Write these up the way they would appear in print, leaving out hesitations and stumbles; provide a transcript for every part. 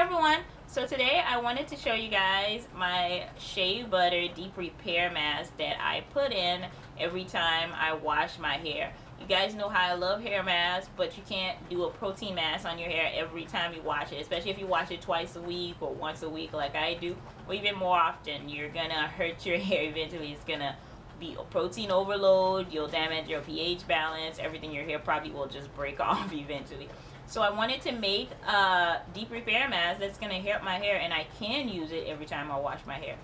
everyone, so today I wanted to show you guys my shea butter deep repair mask that I put in every time I wash my hair. You guys know how I love hair masks, but you can't do a protein mask on your hair every time you wash it, especially if you wash it twice a week or once a week like I do, or even more often. You're gonna hurt your hair eventually. It's gonna be a protein overload, you'll damage your pH balance, everything. Your hair probably will just break off eventually. So I wanted to make a deep repair mask that's going to help my hair, and I can use it every time I wash my hair.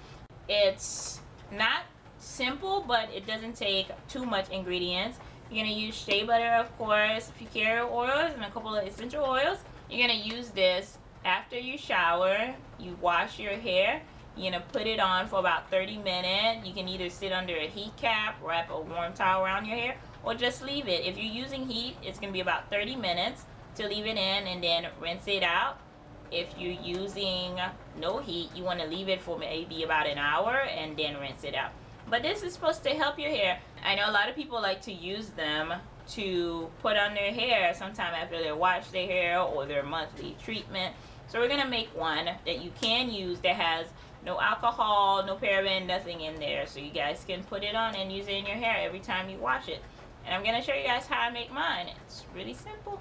It's not simple, but it doesn't take too much ingredients. You're going to use shea butter, of course, a few carrier oils, and a couple of essential oils. You're going to use this after you shower, you wash your hair. You're going to put it on for about 30 minutes. You can either sit under a heat cap, wrap a warm towel around your hair, or just leave it. If you're using heat, it's going to be about 30 minutes to leave it in, and then rinse it out. If you're using no heat, you want to leave it for maybe about an hour and then rinse it out. But this is supposed to help your hair. I know a lot of people like to use them to put on their hair sometime after they wash their hair or their monthly treatment. So we're going to make one that you can use that has no alcohol, no paraben, nothing in there, so you guys can put it on and use it in your hair every time you wash it. And I'm going to show you guys how I make mine. It's really simple.